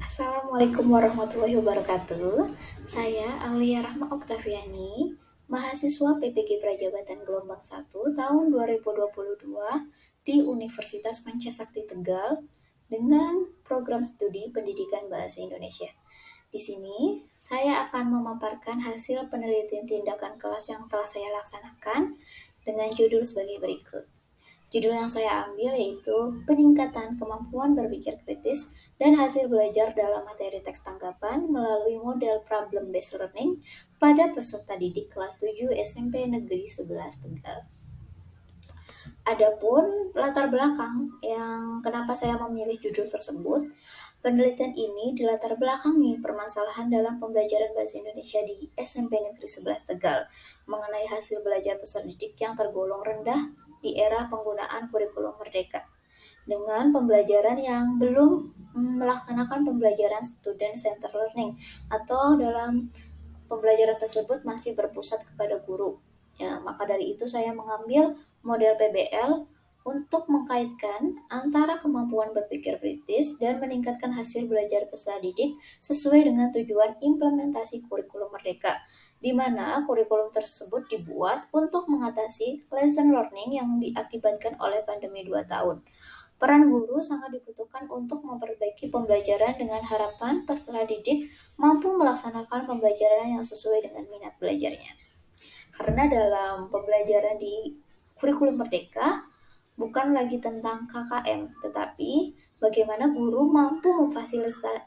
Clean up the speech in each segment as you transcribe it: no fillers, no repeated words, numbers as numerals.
Assalamualaikum warahmatullahi wabarakatuh. Saya Aulia Rahma Oktaviani, mahasiswa PPG Prajabatan Gelombang 1 tahun 2022 di Universitas Pancasakti Tegal dengan program studi Pendidikan Bahasa Indonesia. Di sini, saya akan memaparkan hasil penelitian tindakan kelas yang telah saya laksanakan dengan judul sebagai berikut. Judul yang saya ambil yaitu Peningkatan Kemampuan Berpikir Kritis dan Hasil Belajar dalam Materi Teks Tanggapan melalui Model Problem Based Learning pada peserta didik kelas 7 SMP Negeri 11 Tegal. Adapun latar belakang yang kenapa saya memilih judul tersebut, penelitian ini dilatar belakangi permasalahan dalam pembelajaran bahasa Indonesia di SMP Negeri 11 Tegal mengenai hasil belajar peserta didik yang tergolong rendah di era penggunaan kurikulum merdeka dengan pembelajaran yang belum melaksanakan pembelajaran student center learning atau dalam pembelajaran tersebut masih berpusat kepada guru. Ya, maka dari itu saya mengambil model PBL untuk mengkaitkan antara kemampuan berpikir kritis dan meningkatkan hasil belajar peserta didik sesuai dengan tujuan implementasi kurikulum merdeka, di mana kurikulum tersebut dibuat untuk mengatasi lesson learning yang diakibatkan oleh pandemi 2 tahun. Peran guru sangat dibutuhkan untuk memperbaiki pembelajaran dengan harapan peserta didik mampu melaksanakan pembelajaran yang sesuai dengan minat belajarnya. Karena dalam pembelajaran di kurikulum merdeka bukan lagi tentang KKM, tetapi bagaimana guru mampu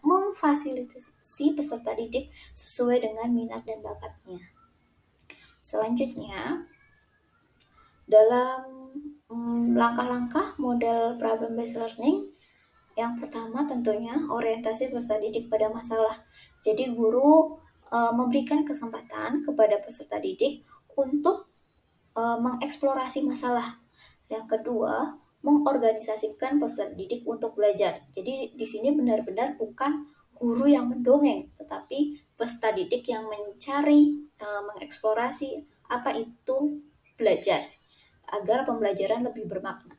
memfasilitasi peserta didik sesuai dengan minat dan bakatnya. Selanjutnya, dalam langkah-langkah model problem based learning, yang pertama tentunya orientasi peserta didik pada masalah. Jadi guru memberikan kesempatan kepada peserta didik untuk mengeksplorasi masalah. Yang kedua, mengorganisasikan peserta didik untuk belajar. Jadi di sini benar-benar bukan guru yang mendongeng, tetapi peserta didik yang mencari, mengeksplorasi apa itu belajar agar pembelajaran lebih bermakna.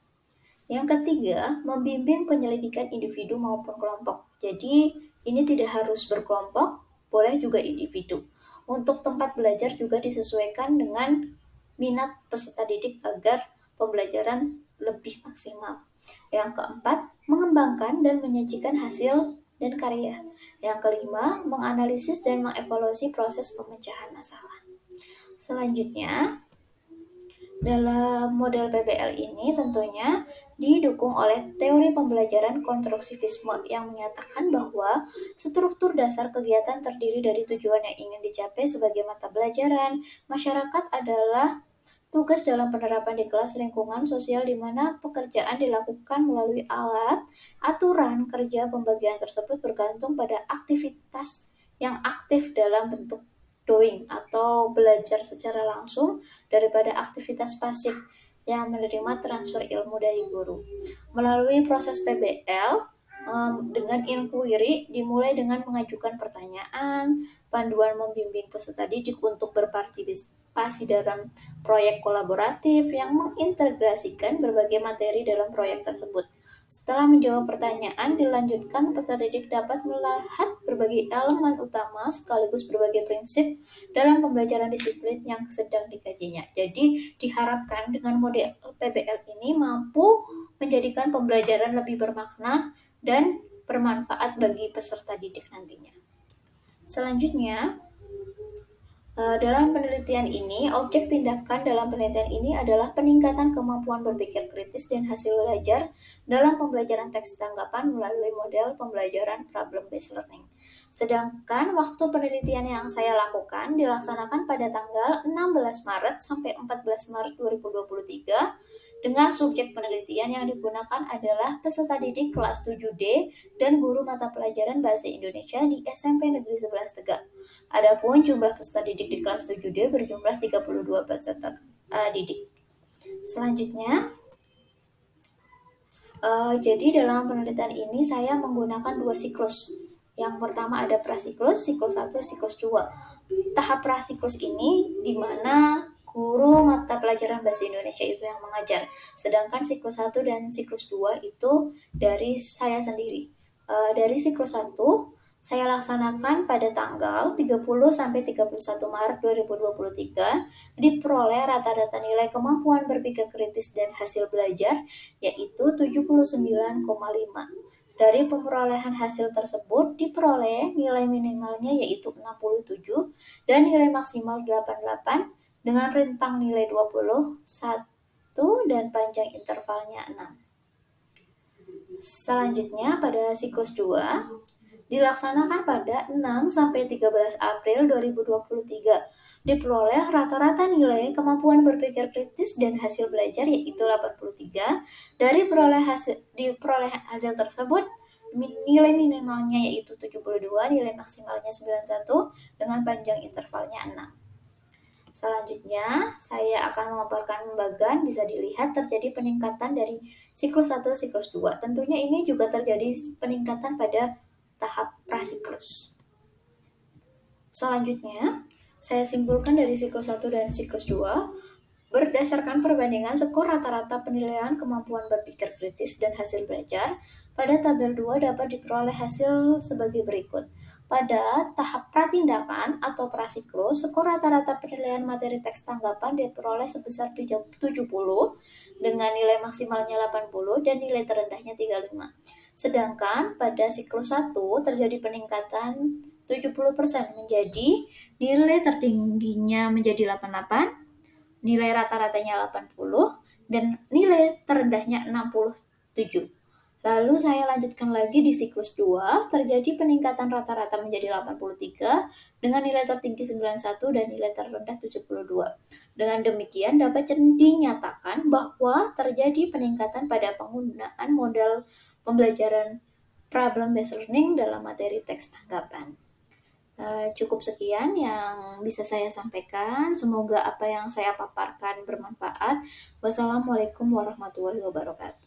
Yang ketiga, membimbing penyelidikan individu maupun kelompok. Jadi, ini tidak harus berkelompok, boleh juga individu. Untuk tempat belajar juga disesuaikan dengan minat peserta didik agar pembelajaran lebih maksimal. Yang keempat, mengembangkan dan menyajikan hasil dan karya. Yang kelima, menganalisis dan mengevaluasi proses pemecahan masalah. Selanjutnya, dalam model PBL ini tentunya didukung oleh teori pembelajaran konstruktivisme yang menyatakan bahwa struktur dasar kegiatan terdiri dari tujuan yang ingin dicapai sebagai mata pelajaran. Masyarakat adalah tugas dalam penerapan di kelas lingkungan sosial di mana pekerjaan dilakukan melalui alat, aturan kerja pembagian tersebut bergantung pada aktivitas yang aktif dalam bentuk doing atau belajar secara langsung daripada aktivitas pasif yang menerima transfer ilmu dari guru. Melalui proses PBL, dengan inquiry dimulai dengan mengajukan pertanyaan, panduan membimbing peserta didik untuk berpartisipasi dalam proyek kolaboratif yang mengintegrasikan berbagai materi dalam proyek tersebut. Setelah menjawab pertanyaan, dilanjutkan peserta didik dapat melihat berbagai elemen utama sekaligus berbagai prinsip dalam pembelajaran disiplin yang sedang dikajinya. Jadi, diharapkan dengan model PBL ini mampu menjadikan pembelajaran lebih bermakna dan bermanfaat bagi peserta didik nantinya. Selanjutnya, dalam penelitian ini, objek tindakan dalam penelitian ini adalah peningkatan kemampuan berpikir kritis dan hasil belajar dalam pembelajaran teks tanggapan melalui model pembelajaran problem-based learning. Sedangkan waktu penelitian yang saya lakukan dilaksanakan pada tanggal 16 Maret sampai 14 Maret 2023 dengan subjek penelitian yang digunakan adalah peserta didik kelas 7D dan guru mata pelajaran Bahasa Indonesia di SMP Negeri 11 Tegal. Adapun jumlah peserta didik di kelas 7D berjumlah 32 peserta didik. Selanjutnya, jadi dalam penelitian ini saya menggunakan dua siklus. Yang pertama ada prasiklus, siklus 1, siklus 2. Tahap prasiklus ini di mana guru mata pelajaran Bahasa Indonesia itu yang mengajar. Sedangkan siklus 1 dan siklus 2 itu dari saya sendiri. Dari siklus 1 saya laksanakan pada tanggal 30 sampai 31 Maret 2023, diperoleh rata-rata nilai kemampuan berpikir kritis dan hasil belajar yaitu 79,5. Dari perolehan hasil tersebut diperoleh nilai minimalnya yaitu 67 dan nilai maksimal 88 dengan rentang nilai 21 dan panjang intervalnya 6. Selanjutnya pada siklus 2 dilaksanakan pada 6 sampai 13 April 2023. Diperoleh rata-rata nilai kemampuan berpikir kritis dan hasil belajar yaitu 83. Dari diperoleh hasil tersebut nilai minimalnya yaitu 72, nilai maksimalnya 91 dengan panjang intervalnya 6. Selanjutnya, saya akan memaparkan bagan bisa dilihat terjadi peningkatan dari siklus 1 ke siklus 2. Tentunya ini juga terjadi peningkatan pada tahap prasiklus. Selanjutnya, saya simpulkan dari siklus 1 dan siklus 2, berdasarkan perbandingan skor rata-rata penilaian kemampuan berpikir kritis dan hasil belajar, pada tabel 2 dapat diperoleh hasil sebagai berikut. Pada tahap pratindakan atau prasiklus, skor rata-rata penilaian materi teks tanggapan diperoleh sebesar 70 dengan nilai maksimalnya 80 dan nilai terendahnya 35. Sedangkan pada siklus 1 terjadi peningkatan 70% menjadi nilai tertingginya menjadi 88, nilai rata-ratanya 80, dan nilai terendahnya 67. Lalu saya lanjutkan lagi di siklus 2, terjadi peningkatan rata-rata menjadi 83 dengan nilai tertinggi 91 dan nilai terendah 72. Dengan demikian dapat dinyatakan bahwa terjadi peningkatan pada penggunaan model pembelajaran problem based learning dalam materi teks tanggapan. Cukup sekian yang bisa saya sampaikan. Semoga apa yang saya paparkan bermanfaat. Wassalamualaikum warahmatullahi wabarakatuh.